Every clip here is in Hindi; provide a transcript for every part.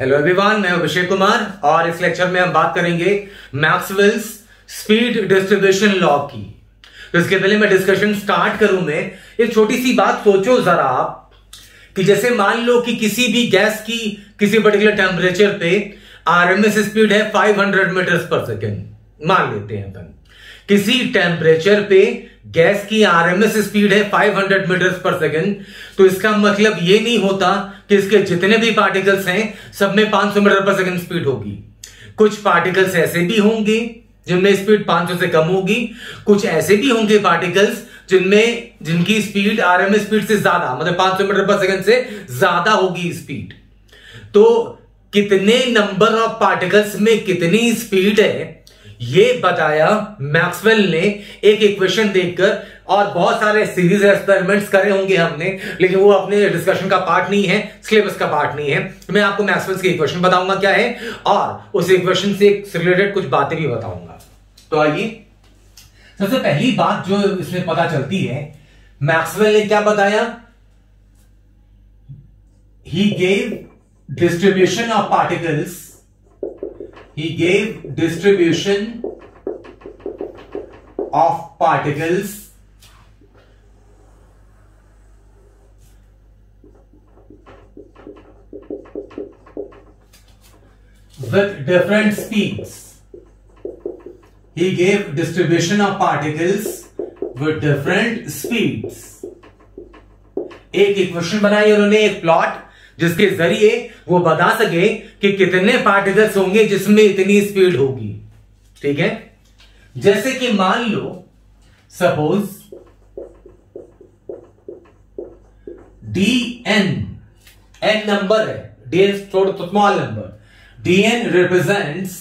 हेलो एवरीवन, मैं अभिषेक कुमार और इस लेक्चर में हम बात करेंगे मैक्सवेल्स स्पीड डिस्ट्रीब्यूशन लॉ की। तो इसके पहले मैं डिस्कशन स्टार्ट करूं, मैं एक छोटी सी बात सोचो जरा आप कि जैसे मान लो कि किसी भी गैस की किसी पर्टिकुलर टेम्परेचर पे आरएमएस स्पीड है 500 मीटर्स पर सेकेंड। मान लेते हैं अपन किसी टेम्परेचर पे गैस की आरएमएस स्पीड है 500 मीटर्स पर सेकेंड। तो इसका मतलब ये नहीं होता कि इसके जितने भी पार्टिकल्स हैं सब में 500 मीटर पर सेकेंड स्पीड होगी। कुछ पार्टिकल्स ऐसे भी होंगे जिनमें स्पीड 500 से कम होगी, कुछ ऐसे भी होंगे पार्टिकल्स जिनकी स्पीड आरएमएस स्पीड से ज्यादा, मतलब 500 मीटर पर सेकेंड से ज्यादा होगी स्पीड। तो कितने नंबर ऑफ पार्टिकल्स में कितनी स्पीड है ये बताया मैक्सवेल ने एक इक्वेशन देखकर, और बहुत सारे सीरीज एक्सपेरिमेंट्स करे होंगे हमने, लेकिन वो अपने डिस्कशन का पार्ट नहीं है, सिलेबस का पार्ट नहीं है। तो मैं आपको मैक्सवेल की इक्वेशन बताऊंगा क्या है, और उस इक्वेशन से रिलेटेड कुछ बातें भी बताऊंगा। तो आइए, सबसे पहली बात जो इसमें पता चलती है, मैक्सवेल ने क्या बताया, he gave distribution of particles, he gave distribution of particles with different speeds. He gave distribution of particles with different speeds. एक इक्वेशन बनाई उन्होंने, एक प्लॉट, जिसके जरिए वो बता सके कि कितने पार्टिकल्स होंगे जिसमें इतनी स्पीड होगी। ठीक है, जैसे कि मान लो सपोज dn, n नंबर है, dn थोड़ा तो small number, dn represents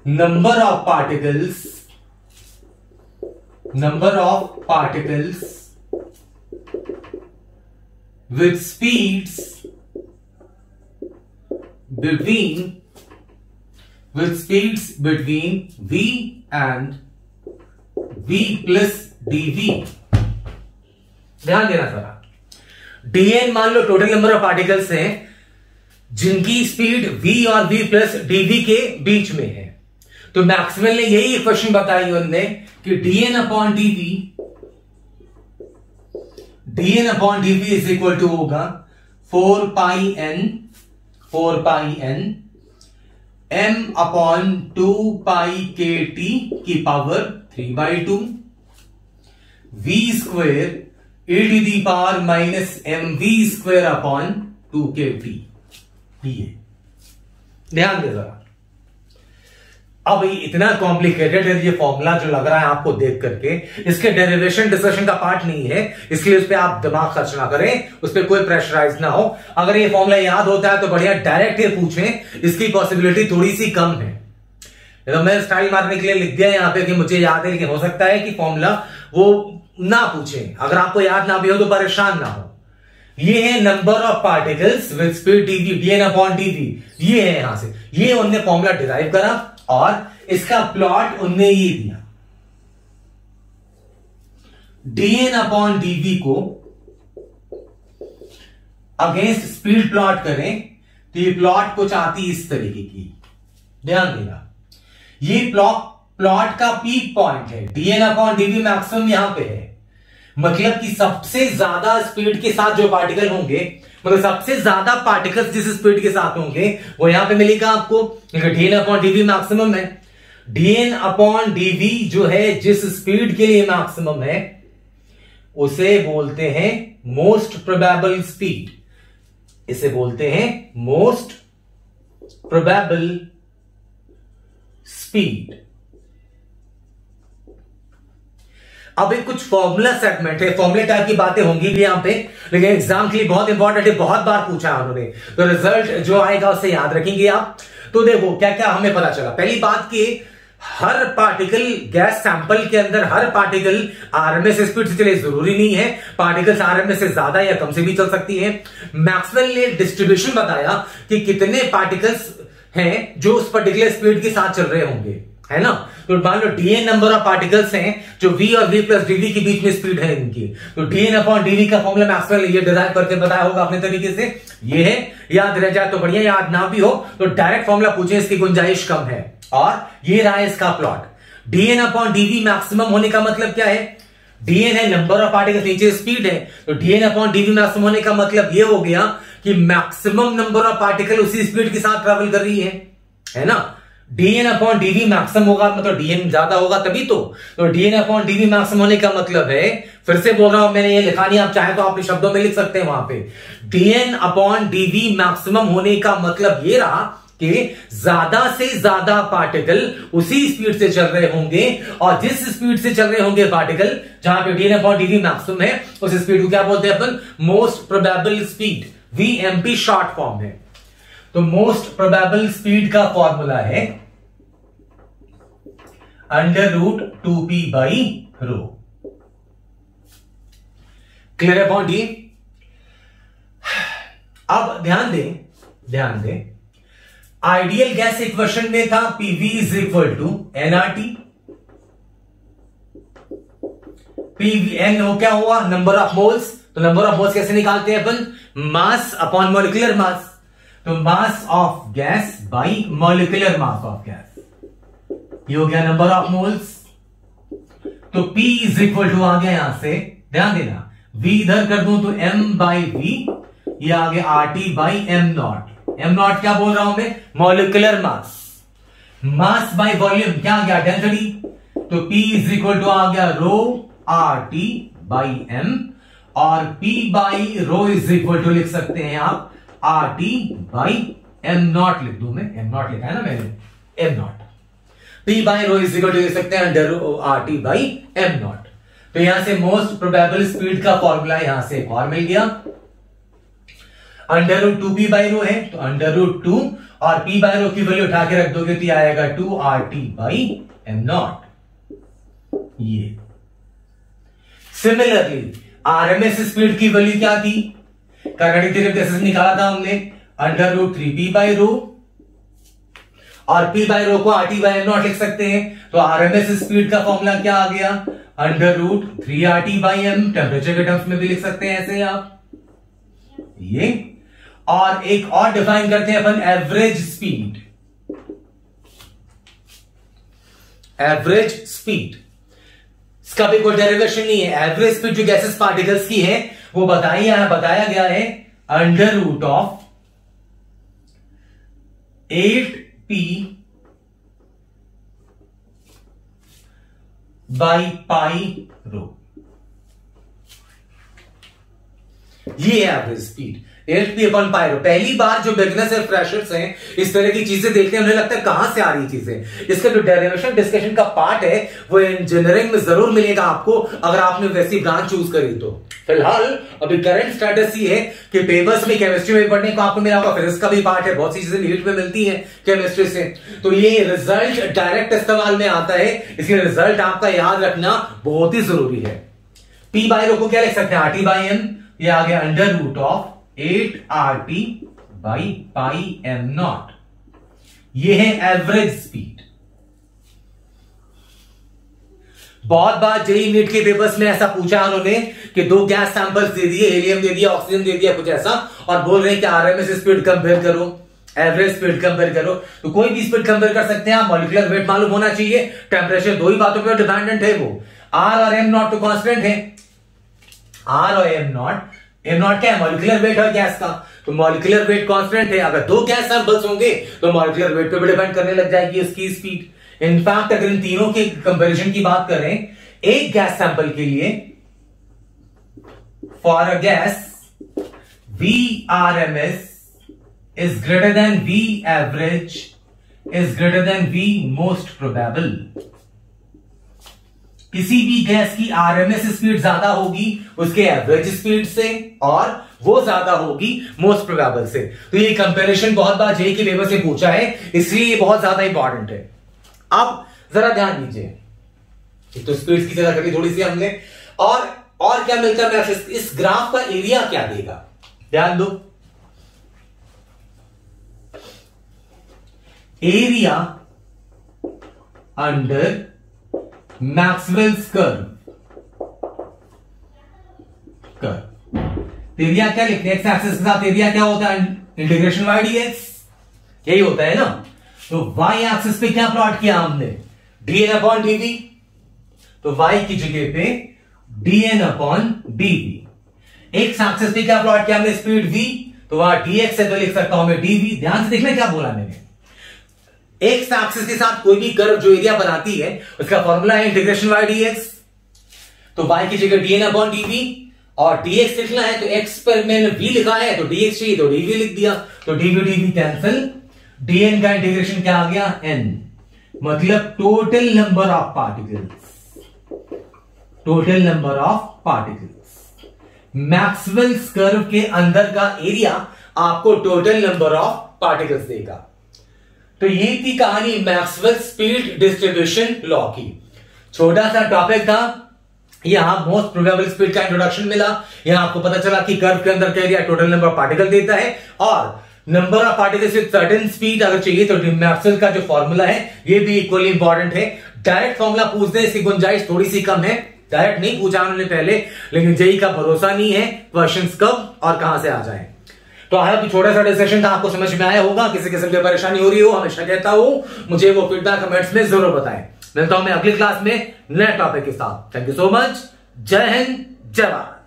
number of particles with speeds between v and v plus dv। ध्यान देना जरा, dn मान लो टोटल नंबर ऑफ पार्टिकल्स हैं जिनकी स्पीड v और v प्लस dv के बीच में है। तो मैक्सवेल ने यही इक्वेशन बताई उन्होंने कि dn upon dv is equal to होगा 4 pi n m upon 2 pi K T की power 3/2 v square e to the power minus mv square upon 2 K T. ध्यान दे जरा, अब इतना कॉम्प्लिकेटेड है ये फॉर्मूला जो लग रहा है आपको देख करके, इसके डेरिवेशन डिस्कशन का पार्ट नहीं है, इसलिए उस पर आप दिमाग खर्च ना करें, उस पर कोई प्रेशराइज ना हो। अगर ये फॉर्मूला याद होता है तो बढ़िया, डायरेक्ट ये पूछें, इसकी पॉसिबिलिटी थोड़ी सी कम है। तो मैं स्टाइल मारने के लिए लिख दिया यहां पे कि मुझे याद है, लेकिन हो सकता है कि फॉर्मूला वो ना पूछे। अगर आपको याद ना भी हो तो परेशान ना हो। ये है number of particles with speed dv, dn upon dv, ये है यहां से, ये उन्होंने फॉर्मूला डिराइव करा और इसका प्लॉट उनने ये दिया। dn अपॉन dv को अगेंस्ट स्पीड प्लॉट करें तो ये प्लॉट कुछ आती इस तरीके की। ध्यान देना, ये प्लॉट का पीक पॉइंट है, dn अपॉन dv मैक्सिमम यहां पे है, मतलब कि सबसे ज्यादा स्पीड के साथ जो पार्टिकल होंगे, मतलब सबसे ज्यादा पार्टिकल्स जिस स्पीड के साथ होंगे वो यहां पे मिलेगा आपको। dn अपॉन dv मैक्सिमम है, dn अपॉन dv जो है जिस स्पीड के लिए मैक्सिमम है उसे बोलते हैं मोस्ट प्रोबेबल स्पीड, इसे बोलते हैं मोस्ट प्रोबेबल स्पीड। अब एक कुछ फॉर्मूला सेगमेंट है, फॉर्मूला टाइप की बातें होंगी भी यहां पे, लेकिन एग्जाम के लिए बहुत इंपॉर्टेंट है, बहुत बार पूछा है उन्होंने, तो रिजल्ट जो आएगा उसे याद रखेंगे आप। तो देखो क्या क्या हमें पता चला। पहली बात कि हर पार्टिकल गैस सैंपल के अंदर हर पार्टिकल आरएमएस स्पीड से चले जरूरी नहीं है, पार्टिकल्स आरएमएस से ज्यादा या कम से भी चल सकती है। मैक्सवेल ने डिस्ट्रीब्यूशन बताया कि कितने पार्टिकल्स हैं जो उस पर्टिकुलर स्पीड के साथ चल रहे होंगे, है ना। तो मान लो dn नंबर ऑफ पार्टिकल्स हैं जो v और v प्लस dv के बीच में स्पीड है इनकी, तो dn अपॉन dv का फॉर्मूला मैक्सवेल ये डिराइव करके बताया होगा अपने तरीके से, ये है, याद रह जाए तो बढ़िया, याद ना भी हो तो डायरेक्ट फॉर्मूला पूछे, इसकी गुंजाइश कम है। और ये रहा इसका plot, dn upon dv maximum होने का मतलब क्या है, dn है नंबर ऑफ पार्टिकल्स, नीचे स्पीड है, तो dn अपॉन dv मैक्सिमम होने का मतलब ये हो गया कि मैक्सिमम नंबर ऑफ पार्टिकल उसी स्पीड के साथ ट्रेवल कर रही है ना। dn अपॉन dv मैक्सिमम होगा मतलब dn ज्यादा होगा तभी तो dn अपॉन dv मैक्सिमम होने का मतलब है, फिर से बोल रहा हूं, मैंने ये लिखा नहीं, आप चाहे तो आप शब्दों में लिख सकते हैं वहां पे, dn अपॉन dv मैक्सिमम होने का मतलब ये रहा कि ज्यादा से ज्यादा पार्टिकल उसी स्पीड से चल रहे होंगे, और जिस स्पीड से चल रहे होंगे पार्टिकल, जहां पे dn अपॉन dv मैक्सिमम है, उस स्पीड को क्या बोलते हैं अपन, most probable speed, VMP short form है। तो मोस्ट प्रोबेबल स्पीड का फॉर्मूला है √2p बाई रो। क्लियर है पॉइंट ये? अब ध्यान दें, आइडियल गैस इक्वेशन में था PV is equal to nRT, PVN हो क्या हुआ, नंबर ऑफ मोल्स, तो नंबर ऑफ मोल्स कैसे निकालते हैं अपन, मास अपॉन मॉलिक्यूलर मास, तो mass of gas by molecular mass of gas, ये हो गया नंबर ऑफ मोल्स। तो P इज इक्वल टू आ गया, यहां से ध्यान देना, V इधर कर दूं तो M बाई V, ये आ गया RT by M not. M not क्या बोल रहा हूं मैं, molecular mass, mass by volume क्या आ गया, डेंसिटी, तो P इज इक्वल टू आ गया रो RT बाई M, और P by rho is equal to लिख सकते हैं आप RT बाई M नॉट, लिख दूं मैं, M नॉट लिखा है ना मैंने, M not, P by rho is equal to लिख सकते हैं under RT by M not. तो यहां से मोस्ट प्रोबेबल स्पीड का फॉर्मूला यहां से एक और मिल गया, √2p बाई रो है तो √2, और p बाई रो की वैल्यू उठा के रख दोगे तो आएगा 2RT बाई M नॉट। ये सिमिलरली RMS स्पीड की वैल्यू क्या थी, कार्नेटिक थ्योरम बेसिस निकाला था हमने, √3p बाई रो, और p बाई रो को RT बाई M नॉट लिख सकते हैं, तो RMS स्पीड का फॉर्मूला क्या आ गया, √3RT बाई M, टेम्परेचर के टर्म्स में भी लिख सकते हैं ऐसे आप ये। और एक और डिफाइन करते हैं अपन, एवरेज स्पीड, एवरेज स्पीड, इसका भी कोई डेरिवेशन नहीं है, एवरेज स्पीड जो गैसेस पार्टिकल्स की है वो बताया गया है √8p बाई पाई रो, ये है average speed, 8p upon pi rho. पहली बार जो बिगिनर्स और फ्रेशर्स हैं इस तरह की चीजें देखते हैं, उन्हें लगता है कहां से आ रही चीजें, इसका जो डेरिवेशन डिस्कशन का पार्ट है वो इंजीनियरिंग में जरूर मिलेगा आपको, अगर आपने वैसी ब्रांच चूज करी तो। फिलहाल अभी करंट स्टेटस ये है कि पेपर्स में केमिस्ट्री में पढ़ने को आपको मिला होगा, फिजिक्स का भी पार्ट है, बहुत सी चीजें नीट में मिलती है केमिस्ट्री से, तो ये रिजल्ट डायरेक्ट इस्तेमाल में आता है, इसलिए रिजल्ट आपका याद रखना बहुत ही जरूरी है। p बाई रो को क्या लिख सकते हैं, RT बाई M, ये आ गया √8RT by pi M not, ये है एवरेज स्पीड। बहुत बार जेईई नीट के पेपर्स में ऐसा पूछा उन्होंने कि 2 गैस सैंपल्स दे दिए, हीलियम दे दिया, ऑक्सीजन दे दिया, कुछ ऐसा, और बोल रहे हैं कि RMS स्पीड कंपेयर करो, एवरेज स्पीड कंपेयर करो, तो कोई भी स्पीड कंपेयर कर सकते हैं आप, मॉलिक्यूलर वेट मालूम होना चाहिए, टेम्परेचर, दो ही बातों पर डिपेंडेंट है वो, R और M नॉट तो कांस्टेंट है, R और M नॉट क्या है, मॉलिक्यूलर वेट है गैस का, तो मॉलिक्यूलर वेट कांस्टेंट है, अगर 2 गैस सैंपल्स होंगे तो मॉलिक्यूलर वेट पे भी डिपेंड करने लग जाएगी इसकी स्पीड। इनफैक्ट अगर इन तीनों के कंपैरिजन की बात करें, एक गैस सैंपल के लिए for a gas VRMS is greater than V average is greater than V most probable. किसी भी गैस की RMS स्पीड ज्यादा होगी उसके एवरेज स्पीड से, और वो ज्यादा होगी मोस्ट प्रोबेबल से। तो ये कंपैरिजन बहुत बार जेईई के पेपर से पूछा है, इसलिए ये बहुत ज्यादा इंपॉर्टेंट है। अब जरा ध्यान दीजिए, तो स्पीड की जगह करी थोड़ी सी हमने, और क्या मिलता है, इस ग्राफ का एरिया क्या देगा, ध्यान दो, area under Maxwell's curve. Area क्या लिखते हैं? एक्स एक्सिस के साथ एरिया क्या होता है? इंटीग्रेशन वाई डी एक्स, यही होता है ना। तो वाई एक्सिस पे क्या प्लॉट किया हमने? dn upon dv। तो y की जगह पे dn upon dv। X axis पे क्या प्लॉट किया हमने? Speed v। तो वहां dx है तो लिख सकता हूं मैं dv। ध्यान से देखना क्या बोला मैंने। एक्स एक्सिस के साथ कोई भी कर्व जो एरिया बनाती है उसका फॉर्मूला है इंटीग्रेशन वाई डी एक्स। तो y की जगह dn अपॉन dv और dx लिखना है तो x पर मैंने v लिखा है तो dx चाहिए तो dv लिख दिया। तो dv dv कैंसिल, dn का इंटीग्रेशन क्या आ गया? n, मतलब total number of particles. Total number of particles, Maxwell's curve के अंदर का एरिया आपको टोटल नंबर ऑफ पार्टिकल्स देगा। तो ये थी कहानी मैक्सवेल स्पीड डिस्ट्रीब्यूशन लॉ की। छोटा सा टॉपिक था, यहां मोस्ट प्रोबेबल स्पीड का इंट्रोडक्शन मिला। यहां आपको पता चला कि कर्व के अंदर का area total number of particle देता है और number of particles with certain speed अगर चाहिए तो मैक्सवेल का जो फॉर्मूला है ये भी इक्वली इंपॉर्टेंट है। डायरेक्ट फॉर्मूला पूछने इसकी गुंजाइश थोड़ी सी कम है, डायरेक्ट नहीं पूछा उन्होंने पहले, लेकिन जेई का भरोसा नहीं है क्वेश्चंस कब और कहां से आ जाए। तो आई होप छोटा सा डिस्कशन था आपको समझ में आया होगा। किसी किस्म की परेशानी हो रही हो, हमेशा कहता हूं मुझे वो फीडबैक कमेंट्स में जरूर बताएं। मिलता हूं मैं अगली क्लास में नए टॉपिक के साथ। Thank you so much. जय हिंद, जय भारत।